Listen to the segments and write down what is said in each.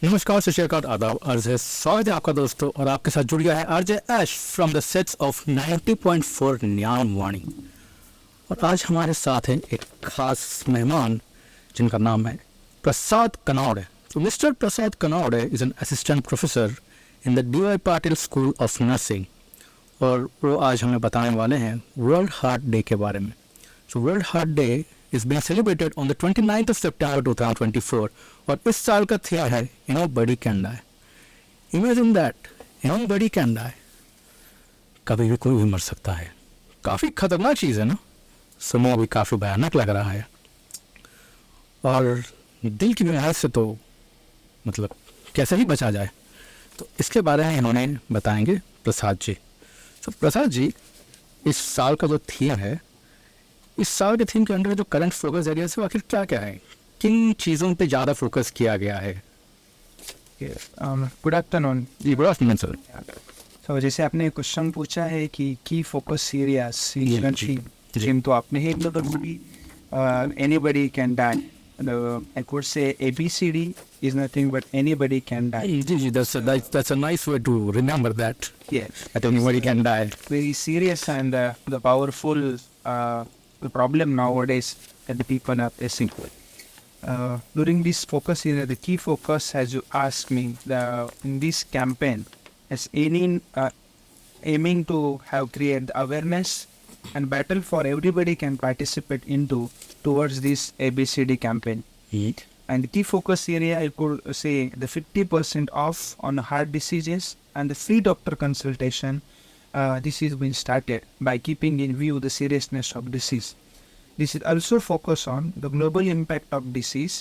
नमस्कार, सत श्री अकाल, आदाब, अर्ज है, स्वागत है आपका दोस्तों। और आपके साथ जुड़ गया है RJ Ash from the sets of 90.4 Gyan वाणी। और आज हमारे साथ हैं एक खास मेहमान जिनका नाम है प्रसाद कनौड़े। तो mister Prasad Kanaude is an assistant professor in the D Y Patil school of nursing. और वो आज हमें बताने वाले हैं वर्ल्ड हार्ट डे के बारे में। So world heart day is being celebrated on the 29th of September 2024 और इस साल का थीम है Nobody Can Die। Imagine that Nobody Can Die, कभी भी कोई भी मर सकता है। काफ़ी खतरनाक चीज़ है ना, समय भी काफ़ी भयानक लग रहा है। और दिल की बीमारी से तो मतलब कैसे ही बचा जाए, तो इसके बारे में इन्होंने बताएंगे प्रसाद जी। तो प्रसाद जी, इस साल का जो थीम है, इस साल के थीम के अंडर जो करंट फोकस एरिया है वो आखिर क्या क्या है, किन चीज़ों पे ज़्यादा फोकस किया गया है? Good afternoon. जी, गुड आफ्टरनून सर। तो जैसे आपने क्वेश्चन पूछा है कि की फोकस एरियाज जी। जिम, तो आपने ही anybody can die. I could say ABCD is nothing but anybody can die. जी, that's a nice way to remember that. Yes. That anybody can die. Very serious and the powerful the problem nowadays that the people are facing with. During this focus area, the key focus, as you asked me, in this campaign, is aiming to have create awareness and battle for everybody can participate into towards this ABCD campaign. And the key focus area, I could say, the 50% off on heart diseases and the free doctor consultation. This is been started by keeping in view the seriousness of disease. This is also focus on the global impact of disease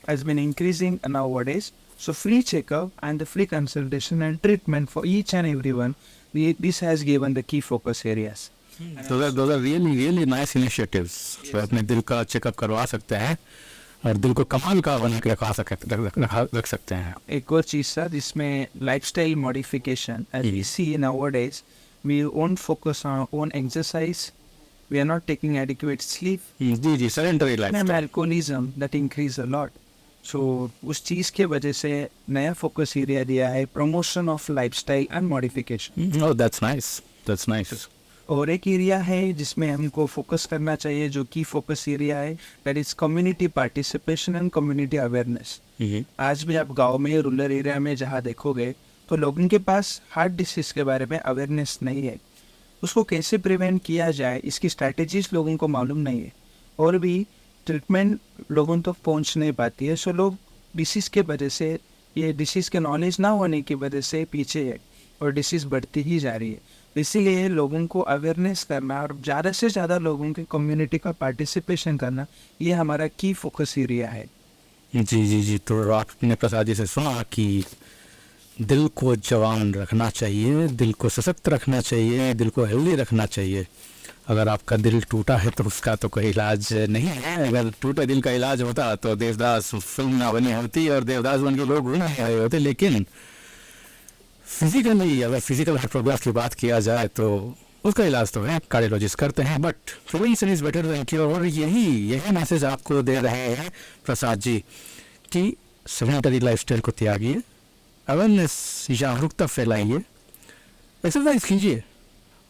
has been increasing nowadays. So free checkup and the free consultation and treatment for each and everyone. This has given the key focus areas. Those are really nice initiatives. तो अपने दिल का checkup करवा सकते हैं और दिल को कमाल का बना के रख सकते हैं। एक और चीज़ सर, इसमें lifestyle modification, as we see nowadays, we won't focus on exercise, we are not taking adequate sleep. जी, sedentary lifestyle. Alcoholism that increase a lot. So उस चीज़ के वजह से नया फोकस एरिया दिया है, promotion of lifestyle and modification. Oh, that's nice. और एक एरिया है जिसमें हमको फोकस करना चाहिए, जो की फोकस एरिया है, that is community participation and community awareness. आज भी आप गांव में, रूरल एरिया में जहाँ देखोगे तो लोगों के पास हार्ट डिसीज के बारे में अवेयरनेस नहीं है। उसको कैसे प्रिवेंट किया जाए, इसकी स्ट्रैटेजीज लोगों को मालूम नहीं है, और भी ट्रीटमेंट लोगों तक पहुँच नहीं पाती है। सो लोग डिसीज़ के वजह से, ये डिसीज़ के नॉलेज ना होने की वजह से पीछे है और डिसीज़ बढ़ती ही जा रही है। इसीलिए लोगों को अवेयरनेस करना और ज़्यादा से ज़्यादा लोगों के कम्युनिटी का पार्टिसिपेशन करना, ये हमारा की फोकस एरिया है। जी। तो आपने प्रसाद जी से सुना कि दिल को जवान रखना चाहिए, दिल को सशक्त रखना चाहिए, दिल को हेल्दी रखना चाहिए। अगर आपका दिल टूटा है तो उसका तो कोई इलाज नहीं है। अगर टूटे दिल का इलाज होता तो देवदास फिल्म ना बनी होती और देवदास बन के लोग नहीं आए होते। लेकिन फिजिकली, अगर फिजिकल प्रोग्रेस की बात किया जाए तो उसका इलाज तो है, कार्डियोलॉजिस्ट करते हैं, but prevention is better than cure. और यही मैसेज आपको दे रहे हैं प्रसाद जी कि सेडेंटरी लाइफस्टाइल को त्यागिए, अवेयरनेस, जागरूकता फैलाइए, एक्सरसाइज कीजिए,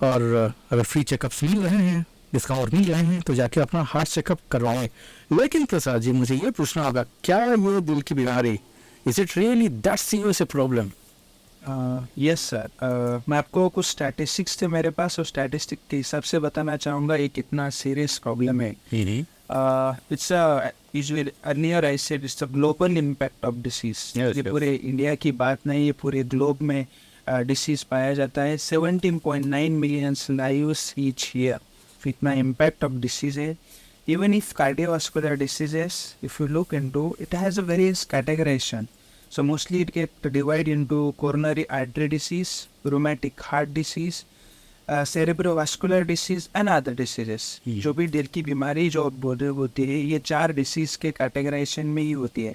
और अगर फ्री चेकअप्स मिल रहे हैं, डिस्काउंट मिल रहे हैं, तो जाके अपना हार्ट चेकअप करवाएं। लेकिन प्रसाद जी, मुझे ये पूछना होगा, क्या ये दिल की बीमारी, is it really that serious a problem? Yes sir, मैं आपको कुछ स्टैटिस्टिक्स थे मेरे पास, और स्टैटिस्टिक के हिसाब से बताना चाहूँगा ये कितना सीरियस प्रॉब्लम है। It's usually earlier I said it's the global impact of disease. ये पूरे इंडिया की बात नहीं, ये पूरे ग्लोब में डिसीज पाया जाता है। 17.9 मिलियन लाइव्स ईच ईयर, इतना इम्पैक्ट ऑफ डिसीज है। Even if cardiovascular diseases, if you look into, it has a various categorization. So mostly it get divided into coronary artery disease, rheumatic heart disease, cerebrovascular disease and other diseases. जो भी दिल की बीमारी जो होती है, ये 4 डिसीज के कैटेगराइजेशन में ही होती है।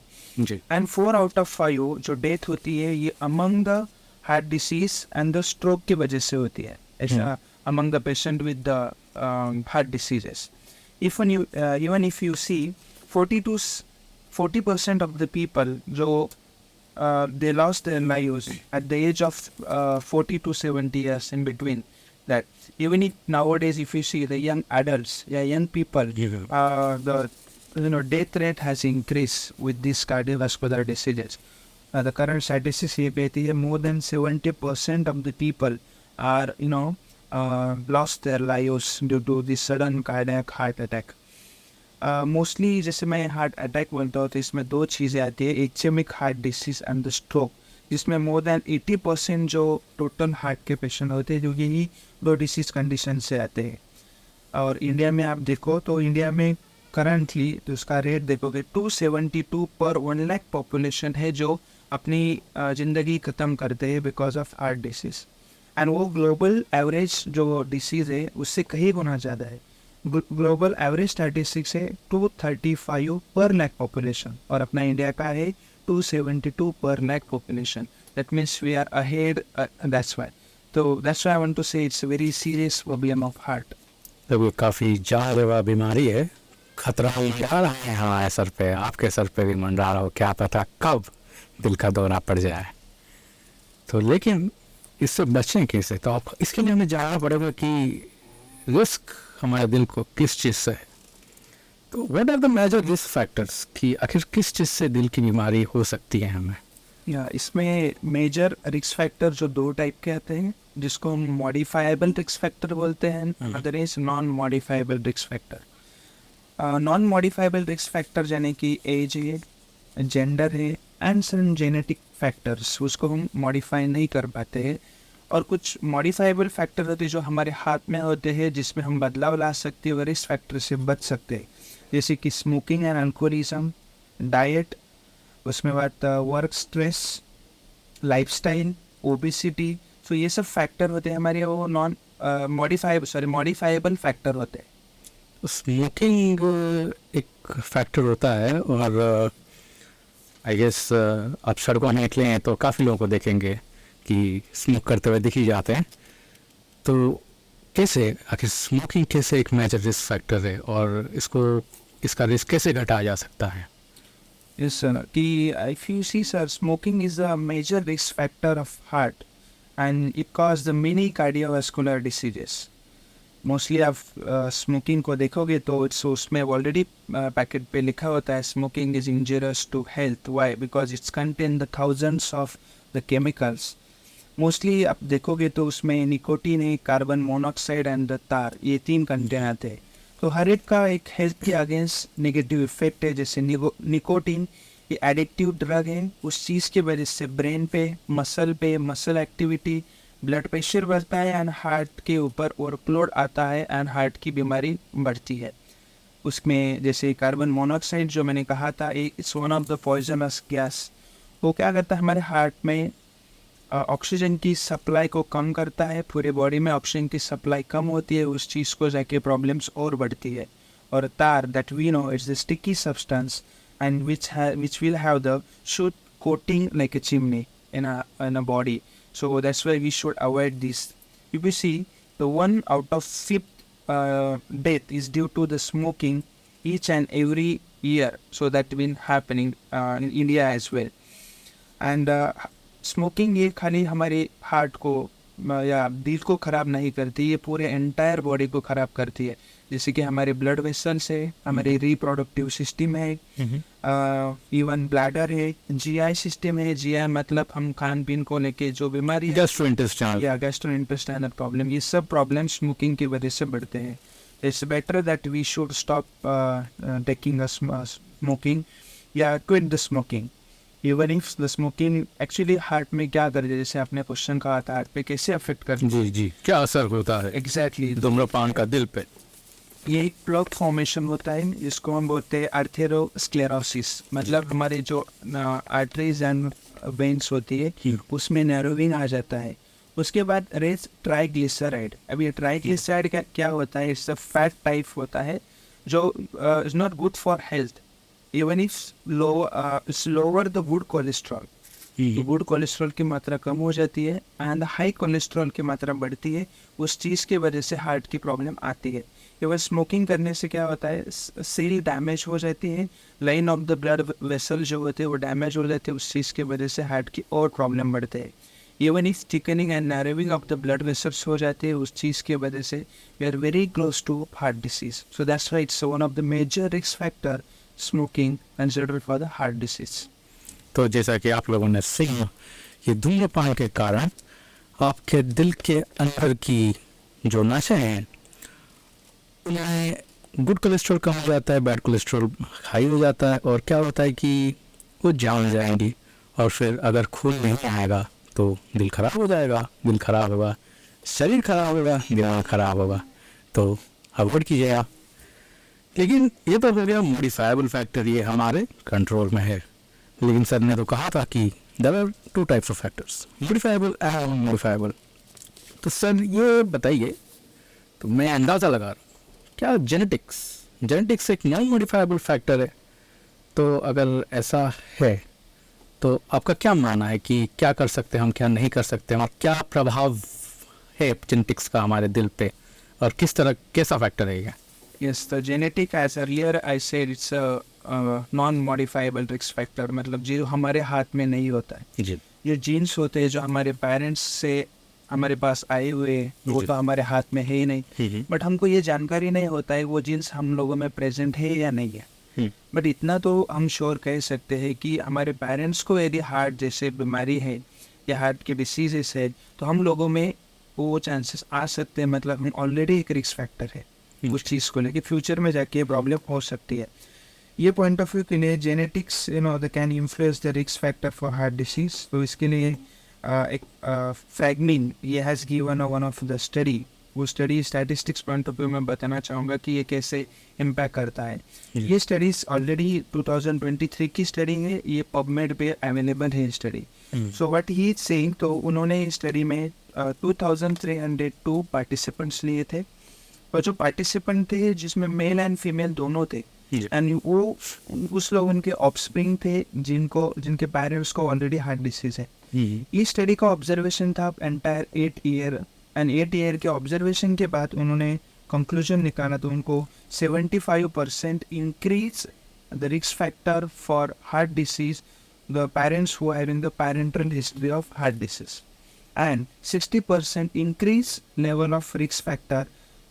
एंड 4 out of 5 जो डेथ होती है, ये among the heart disease and the stroke की वजह से होती है, among the patient with the heart diseases. Even if you see 40% of the people जो they lost their lives at the age of 40 to 70 years in between that. Even if nowadays, if you see the young adults, young people, the death rate has increased with these cardiovascular diseases. The current statistics ये कहती है more than 70% of the people are lost their lives due to this sudden cardiac heart attack. Mostly जैसे मैं heart attack बोलता हूँ तो इसमें दो चीज़ें आती है, ischemic heart disease and the stroke, जिसमें मोर देन 80% जो टोटल हार्ट के पेशेंट होते हैं जो यही दो डिसीज कंडीशन से आते हैं. और इंडिया में आप देखो तो इंडिया में करंटली तो उसका रेट देखोगे 272 पर 1 लाख पॉपुलेशन है जो अपनी ज़िंदगी ख़त्म करते हैं because of heart disease. And वो ग्लोबल एवरेज जो डिसीज़ है उससे कहीं गुना ज़्यादा है. ग्लोबल एवरेज स्टैटिस्टिक्स है 235 पर लाख पॉपुलेशन और अपना इंडिया का है 272 पर lakh population. That means we are ahead. That's why I want to say it's a very serious problem of heart. तो काफ़ी जानलेवा बीमारी है, खतरा मंडरा रहा है हमारे सर पे, आपके सर पे भी मंडरा रहा हो, क्या पता कब दिल का दौरा पड़ जाए. तो लेकिन इससे बचें कैसे? तो आप इसके लिए हमें जानना पड़ेगा कि रिस्क हमारे दिल को किस चीज़ से है. तो what are the major risk factors कि आखिर किस चीज़ से दिल की बीमारी हो सकती है हमें? इसमें मेजर रिस्क फैक्टर जो दो टाइप के आते हैं जिसको हम मॉडिफाइबल रिस्क फैक्टर बोलते हैं, other is non modifiable risk factor. Non modifiable risk factor यानी कि एज है, जेंडर है एंड सम जेनेटिक फैक्टर्स, उसको हम मॉडिफाई नहीं कर पाते हैं. और कुछ मॉडिफाइबल फैक्टर होते हैं जो हमारे हाथ में होते हैं जिसमें हम बदलाव ला सकते हैं और इस फैक्टर से बच सकते हैं, जैसे कि स्मोकिंग एंड अल्कोहलिज्म, डाइट, उसमें बाद वर्क स्ट्रेस, लाइफस्टाइल, ओबेसिटी. तो ये सब फैक्टर होते हैं हमारे वो नॉन मॉडिफाइबल फैक्टर होते हैं. स्मोकिंग एक फैक्टर होता है और आई गेस आप सड़कों में निकले हैं तो काफ़ी लोगों को देखेंगे कि स्मोक करते हुए दिख ही जाते हैं. तो कैसे आखिर स्मोकिंग कैसे एक मेजर रिस्क फैक्टर है और इसका रिस्क कैसे घटाया जा सकता है? Yes, sir. If you see, sir, smoking is a major risk factor of heart, and it causes the many cardiovascular diseases. Mostly आप स्मोकिंग को देखोगे तो उसमें ऑलरेडी पैकेट पे लिखा होता है smoking is injurious to health. Why? Because it's contain the thousands of the chemicals. Mostly आप देखोगे तो उसमें निकोटीन है, कार्बन मोनोऑक्साइड एंड द तार, ये 3 कंटेन आते हैं. तो हर एक का एक हेल्थ के अगेंस्ट नेगेटिव इफेक्ट है. जैसे निकोटीन ये एडिक्टिव ड्रग है, उस चीज़ की वजह से ब्रेन पे, मसल एक्टिविटी, ब्लड प्रेशर बढ़ता है एंड हार्ट के ऊपर ओवरलोड आता है एंड हार्ट की बीमारी बढ़ती है. उसमें जैसे कार्बन मोनोऑक्साइड जो मैंने कहा था, it's one of the poisonous gas. वो क्या करता है हमारे हार्ट में ऑक्सीजन की सप्लाई को कम करता है. पूरे बॉडी में ऑक्सीजन की सप्लाई कम होती है, उस चीज़ को जाके प्रॉब्लम्स और बढ़ती है. और तार that we know it's the sticky substance and which will have the should coating like a chimney in a body. So that's why we should avoid this. If you see, the 1 out of 5 death is due to the smoking each and every year. So that been happening in India as well. And smoking ये खाली हमारे heart को या दिल को ख़राब नहीं करती, ये पूरे एंटायर बॉडी को ख़राब करती है. जैसे कि हमारे ब्लड वेसल्स है, हमारे रिप्रोडक्टिव सिस्टम है, इवन ब्लैडर है, जीआई सिस्टम है. जीआई मतलब हम खान पीन को लेके जो बीमारी, गैस्ट्रोइंटेस्टाइनल प्रॉब्लम, ये सब प्रॉब्लम स्मोकिंग की वजह से बढ़ते हैं. It's better that we should stop taking smoking या quit the smoking. Even if the smoking actually heart में क्या कर, जैसे आपने क्वेश्चन कहा था हार्ट पे कैसे अफेक्ट करती है, जी क्या असर होता है एग्जैक्टली धूम्रपान का दिल पे? ये एक प्लग फॉर्मेशन होता है जिसको हम बोलते हैं आर्थेरोस्क्लेरोसिस. मतलब हमारे जो आर्टरीज एंड वेन्स होती है उसमें नैरोविंग आ जाता है. उसके बाद रेज ट्राइग्लिसराइड. अब ये ट्राइग्लिसराइड का क्या होता है, इससे फैट टाइप होता है जो is not good for health. Even if lower the good cholesterol, तो गुड कोलेस्ट्रॉल की मात्रा कम हो जाती है एंड हाई कोलेस्ट्रॉल की मात्रा बढ़ती है. उस चीज़ की वजह से हार्ट की प्रॉब्लम आती है. केवल स्मोकिंग करने से क्या होता है, सेल डैमेज हो जाती है, line of the blood vessel जो होते हैं वो डैमेज हो जाते हैं, उस चीज़ की वजह से हार्ट की और प्रॉब्लम बढ़ते हैं। इवन इस thickening and narrowing of the blood vessels हो जाते हैं, उस चीज़ की वजह से we are very close to heart disease. So that's why it's one of the major risk factor smoking considered for the heart disease. तो जैसा कि आप लोगों ने सीखा, ये धूम्रपान के कारण आपके दिल के अंदर की जो नसें हैं उनमें गुड कोलेस्ट्रॉल कम हो जाता है, बैड कोलेस्ट्रॉल हाई हो जाता है, और क्या होता है कि वो जाम जाएंगी, और फिर अगर खून नहीं आएगा तो दिल खराब हो जाएगा, दिल खराब होगा, शरीर खराब होगा, दिमाग खराब होगा। तो अवॉइड कीजिए आप। लेकिन ये तो हो गया मॉडिफाइबल फैक्टर, ये हमारे कंट्रोल में है। लेकिन सर ने तो कहा था कि there are 2 types of factors, modifiable and unmodifiable. तो सर ये बताइए, तो मैं अंदाज़ा लगा रहा हूँ, क्या जेनेटिक्स एक नॉन मॉडिफाइबल फैक्टर है? तो अगर ऐसा है तो आपका क्या मानना है कि क्या कर सकते हैं हम, क्या नहीं कर सकते हैं, और क्या प्रभाव है जेनेटिक्स का हमारे दिल पे, और किस तरह कैसा फैक्टर है ये? Yes, the genetic, as earlier I said, it's a non-modifiable risk factor, मतलब जो हमारे हाथ में नहीं होता है। जी ये जीन्स होते हैं जो हमारे पेरेंट्स से हमारे पास आए हुए, वो जी। तो हमारे हाथ में है ही नहीं, बट हमको ये जानकारी नहीं होता है वो जीन्स हम लोगों में प्रेजेंट है या नहीं है। बट इतना तो हम श्योर कह सकते हैं कि हमारे पेरेंट्स को यदि हार्ट जैसे बीमारी है या हार्ट के डिसीजेस है तो हम लोगों में वो चांसेस आ सकते हैं, मतलब हम ऑलरेडी एक रिस्क फैक्टर है उस चीज़ को लेके, फ्यूचर में जाके प्रॉब्लम हो सकती है। ये पॉइंट ऑफ व्यू के लिए genetics the can influence the risk factor for heart disease. तो इसके लिए एक फ्रैगमिन ये has given one of the study, वो study statistics point of view में बताना चाहूँगा कि ये कैसे इम्पैक्ट करता है। ये स्टडीज ऑलरेडी 2023 की स्टडी है, ये पबमेड पे अवेलेबल है study. So what he is saying, तो उन्होंने स्टडी में 2302 पार्टिसिपेंट्स लिए थे, और जो पार्टिसिपेंट थे जिसमें मेल एंड फीमेल दोनों थे, एंड वो उस लोग उनके ऑफस्प्रिंग थे जिनके पेरेंट्स को ऑलरेडी हार्ट डिसीज है। ये स्टडी का ऑब्जर्वेशन था एंटायर 8 ईयर, एंड 8 ईयर के ऑब्जर्वेशन के बाद उन्होंने कंक्लूजन निकाला, तो उनको 75% increase the risk factor for heart disease the parents who having the parental history of heart disease, and 60% increase level of risk factor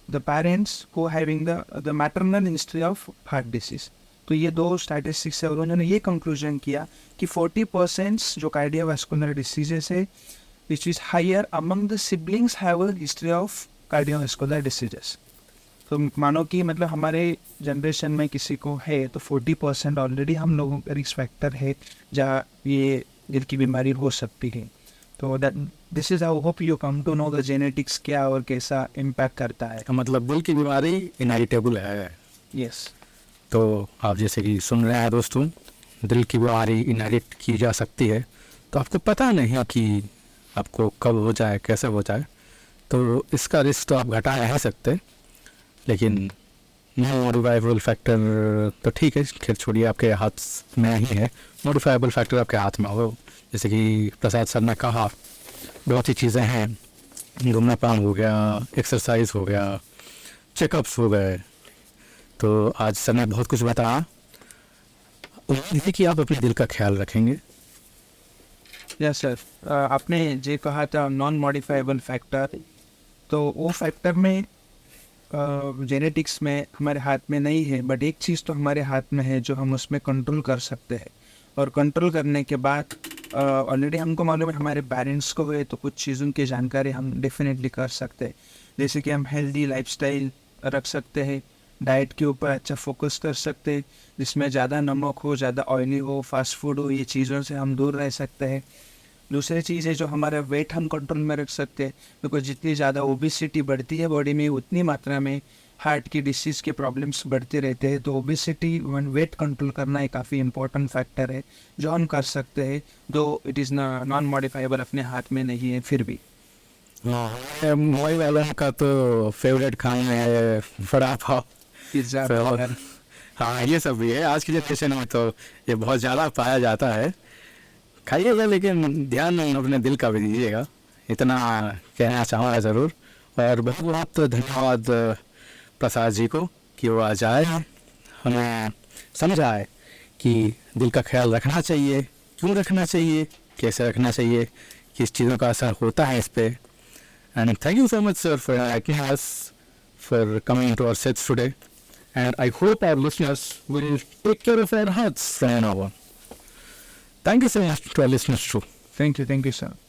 the parents who having the maternal history of heart disease। तो ये दो statistics है, और उन्होंने ये conclusion किया कि 40% जो कार्डियोवास्कुलर डिसीजेस है which is higher among the siblings have a history of cardiovascular diseases। तो मानो कि मतलब हमारे जनरेशन में किसी को है तो 40% ऑलरेडी हम लोगों का रिस्क फैक्टर है जहाँ ये दिल की बीमारी हो सकती है। तो that this is I hope you come to know the genetics क्या और कैसा इम्पैक्ट करता है। मतलब दिल की बीमारी इनहेरिटेबल है। यस। तो आप जैसे कि सुन रहे हैं दोस्तों, दिल की बीमारी इनहेरिट की जा सकती है, तो आपको पता नहीं है कि आपको कब हो जाए, कैसे हो जाए, तो इसका रिस्क तो आप घटा नहीं सकते। लेकिन मॉडिफाइबल फैक्टर तो ठीक है, खैर छोड़िए, आपके हाथ में ही है। मॉडिफाइबल फैक्टर आपके हाथ में हो, जैसे कि प्रसाद सर ने कहा, बहुत सी चीज़ें हैं, धूम्रपान हो गया, एक्सरसाइज हो गया, चेकअप्स हो गए। तो आज सर ने बहुत कुछ बताया, उम्मीद है कि आप अपने दिल का ख्याल रखेंगे। यस सर, आपने जो कहा था नॉन मॉडिफाइबल फैक्टर, तो वो फैक्टर में जेनेटिक्स में हमारे हाथ में नहीं है, बट एक चीज़ तो हमारे हाथ में है जो हम उसमें कंट्रोल कर सकते हैं। और कंट्रोल करने के बाद ऑलरेडी हमको मालूम है हमारे पेरेंट्स को है, तो कुछ चीज़ों की जानकारी हम डेफिनेटली कर सकते हैं, जैसे कि हम हेल्दी लाइफस्टाइल रख सकते हैं, डाइट के ऊपर अच्छा फोकस कर सकते हैं, जिसमें ज़्यादा नमक हो, ज़्यादा ऑयली हो, फास्ट फूड हो, ये चीज़ों से हम दूर रह सकते हैं। दूसरी चीज़ है जो हमारा वेट हम कंट्रोल में रख सकते हैं, बिकॉज जितनी ज़्यादा ओबेसिटी बढ़ती है बॉडी में, उतनी मात्रा में हार्ट की डिसीज़ के प्रॉब्लम्स बढ़ते रहते हैं। तो ओबेसिटी वन वेट कंट्रोल करना एक काफ़ी इंपॉर्टेंट फैक्टर है जो हम कर सकते हैं, दो इट इज़ नॉन मॉडिफाइबल, अपने हाथ में नहीं है फिर भी। मोबाइल वाला का तो फेवरेट खाना है वड़ा पाव, पिज्ज़ा। हाँ ये सब भी है। आज की जनरेशन में तो ये बहुत ज़्यादा पाया जाता है, खाइएगा, लेकिन ध्यान अपने दिल का भी दीजिएगा, इतना कहना चाहूँगा ज़रूर। और बहुत बहुत धन्यवाद प्रसाद जी को कि वो आज आए हैं, हमें समझ आए कि दिल का ख्याल रखना चाहिए, क्यों रखना चाहिए, कैसे रखना चाहिए, किस चीज़ों का असर होता है इस पर. And thank you so much sir for helping us, for coming to our sets today. And I hope our listeners will take care of their health from now on. Thank you so much to our listeners too. Thank you, sir.